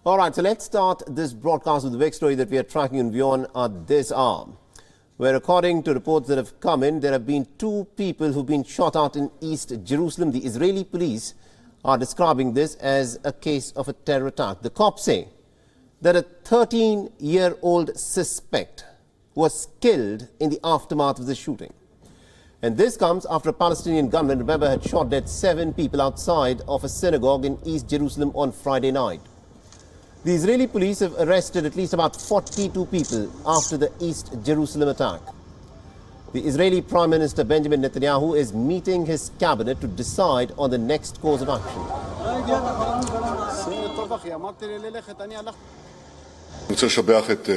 All right, so let's start this broadcast with the big story that we are tracking on WION at this hour, where according to reports that have come in, there have been 2 people who've been shot at in East Jerusalem. The Israeli police are describing this as a case of a terror attack. The cops say that a 13-year-old suspect was killed in the aftermath of the shooting. And this comes after a Palestinian gunman, remember, had shot dead 7 people outside of a synagogue in East Jerusalem on Friday night. The Israeli police have arrested at least about 42 people after the East Jerusalem attack. The Israeli Prime Minister Benjamin Netanyahu is meeting his cabinet to decide on the next course of action. אני רוצה לשבח את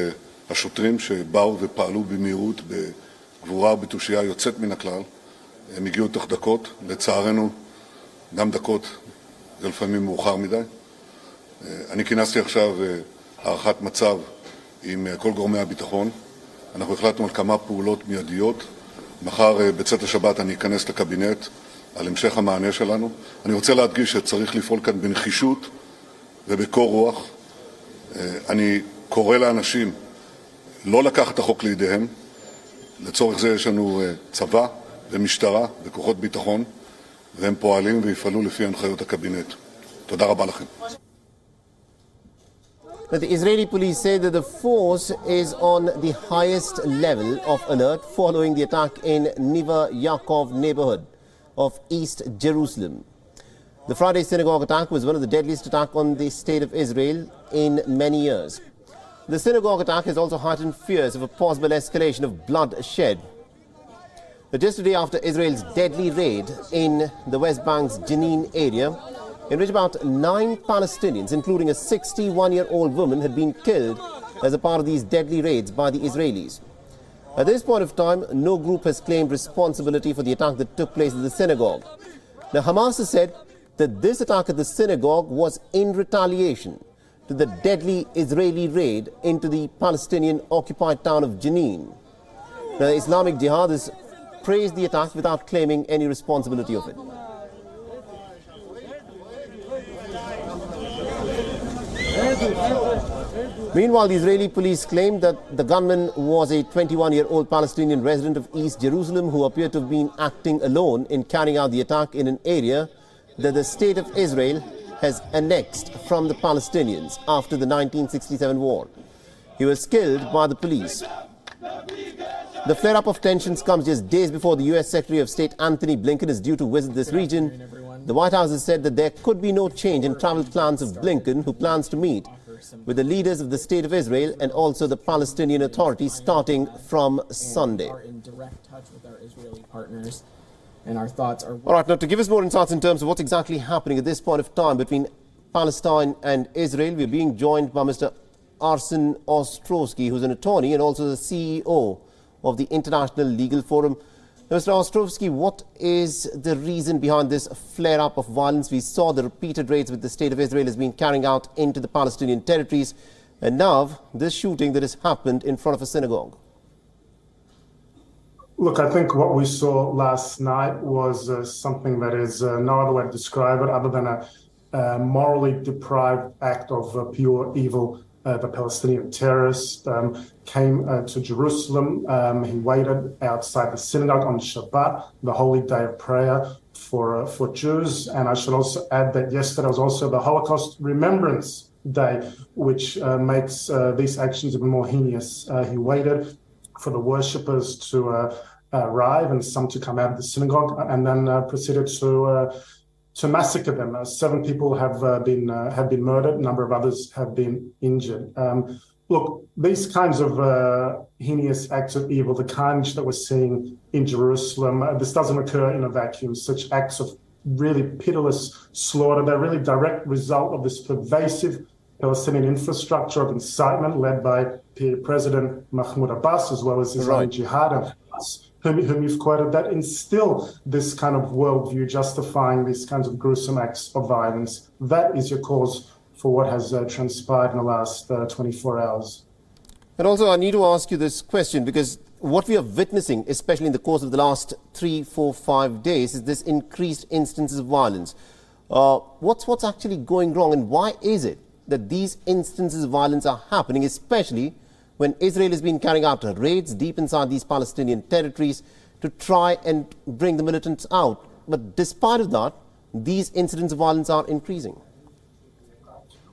השוטרים שבאו ופעלו במהירות, בגבורה ובתושייה יוצאת מן הכלל. הם הגיעו תוך דקות, לצערנו גם דקות זה לפעמים מאוחר מדי. אני כינסתי עכשיו הערכת מצב עם כל גורמי הביטחון. אנחנו החלטנו על כמה פעולות מיידיות. מחר בצאת השבת אני אכנס לקבינט על המשך המענה שלנו. אני רוצה להדגיש שצריך לפעול כאן בנחישות ובקור רוח. אני קורא לאנשים לא לקחת את החוק לידיהם. לצורך זה יש לנו צבא ומשטרה וכוחות ביטחון, והם פועלים ויפעלו לפי הנחיות הקבינט. תודה רבה לכם. The Israeli police say that the force is on the highest level of alert following the attack in Neva Yaakov neighborhood of East Jerusalem. The Friday synagogue attack was one of the deadliest attacks on the state of Israel in many years. The synagogue attack has also heightened fears of a possible escalation of bloodshed. But just a day after Israel's deadly raid in the West Bank's Jenin area, in which about 9 Palestinians, including a 61-year-old woman, had been killed as a part of these deadly raids by the Israelis. At this point of time, no group has claimed responsibility for the attack that took place at the synagogue. Now, Hamas has said that this attack at the synagogue was in retaliation to the deadly Israeli raid into the Palestinian-occupied town of Jenin. Now, the Islamic Jihad has praised the attack without claiming any responsibility of it. Meanwhile, the Israeli police claimed that the gunman was a 21-year-old Palestinian resident of East Jerusalem who appeared to have been acting alone in carrying out the attack in an area that the state of Israel has annexed from the Palestinians after the 1967 war. He was killed by the police. The flare-up of tensions comes just days before the U.S. Secretary of State Anthony Blinken is due to visit this region. The White House has said that there could be no change in travel plans of Blinken, who plans to meet with the leaders of the State of Israel and also the Palestinian Authority starting from Sunday. We are in direct touch with our Israeli partners, and our thoughts are... All right, now to give us more insights in terms of what's exactly happening at this point of time between Palestine and Israel, we're being joined by Mr. Arsen Ostrowski, who's an attorney and also the CEO of the International Legal Forum. Mr. Ostrowski, what is the reason behind this flare-up of violence? We saw the repeated raids with the State of Israel has been carrying out into the Palestinian territories, and now this shooting that has happened in front of a synagogue. Look, I think what we saw last night was something that is no other way to describe it other than a morally deprived act of pure evil. The Palestinian terrorist came to Jerusalem. He waited outside the synagogue on Shabbat, the holy day of prayer for Jews. And I should also add that yesterday was also the Holocaust Remembrance Day, which makes these actions even more heinous. He waited for the worshippers to arrive and some to come out of the synagogue, and then proceeded to massacre them. 7 people have been murdered. A number of others have been injured. Look, these kinds of heinous acts of evil, the carnage that we're seeing in Jerusalem, this doesn't occur in a vacuum. Such acts of really pitiless slaughter, they're really direct result of this pervasive Palestinian infrastructure of incitement led by President Mahmoud Abbas, as well as Islamic Jihad and Hamas, whom you've quoted, that instill this kind of worldview justifying these kinds of gruesome acts of violence. That is your cause for what has transpired in the last 24 hours. And also, I need to ask you this question, because what we are witnessing, especially in the course of the last 3, 4, 5 days, is this increased instances of violence. What's actually going wrong, and why is it that these instances of violence are happening, especially when Israel has been carrying out raids deep inside these Palestinian territories to try and bring the militants out. But despite of that, these incidents of violence are increasing.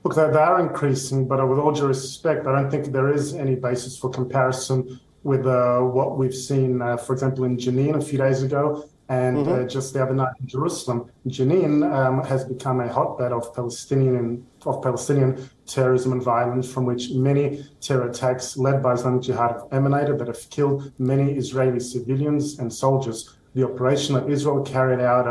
Look, they are increasing, but with all due respect, I don't think there is any basis for comparison with what we've seen, for example, in Jenin a few days ago, and just the other night in Jerusalem. Jenin has become a hotbed of Palestinian terrorism and violence, from which many terror attacks led by Islamic Jihad have emanated that have killed many Israeli civilians and soldiers. The operation that Israel carried out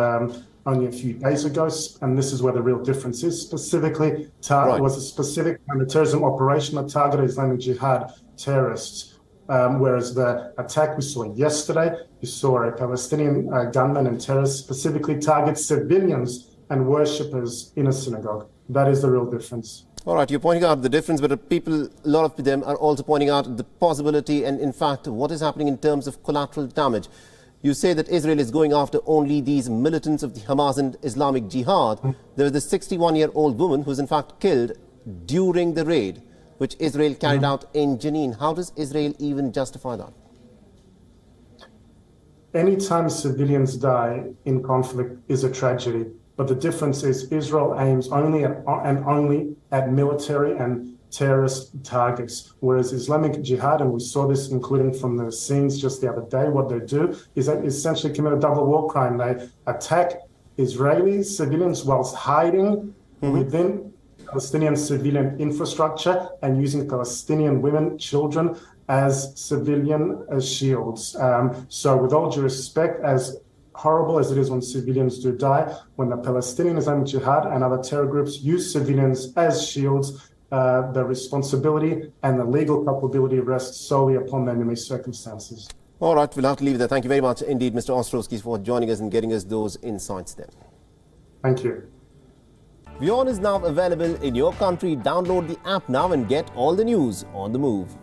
only a few days ago, and this is where the real difference is, specifically was a specific counterterrorism operation that targeted Islamic Jihad terrorists. Whereas the attack we saw yesterday, you saw a Palestinian gunman and terrorist specifically target civilians and worshippers in a synagogue. That is the real difference. All right, you're pointing out the difference, but a lot of them are also pointing out the possibility and, in fact, what is happening in terms of collateral damage. You say that Israel is going after only these militants of the Hamas and Islamic Jihad. There was a 61-year-old woman who was, in fact, killed during the raid which Israel carried out in Jenin. How does Israel even justify that? Anytime civilians die in conflict is a tragedy, but the difference is Israel aims only at military and terrorist targets, whereas Islamic Jihad, and we saw this including from the scenes just the other day, what they do is that essentially commit a double war crime. They attack Israeli civilians whilst hiding within Palestinian civilian infrastructure and using Palestinian women, children as civilian shields. So with all due respect, as horrible as it is when civilians do die, when the Palestinian Islamic Jihad and other terror groups use civilians as shields, the responsibility and the legal culpability rests solely upon them in these circumstances. All right, we'll have to leave it there. Thank you very much indeed, Mr. Ostrowski, for joining us and getting us those insights there. Thank you. WION is now available in your country. Download the app now and get all the news on the move.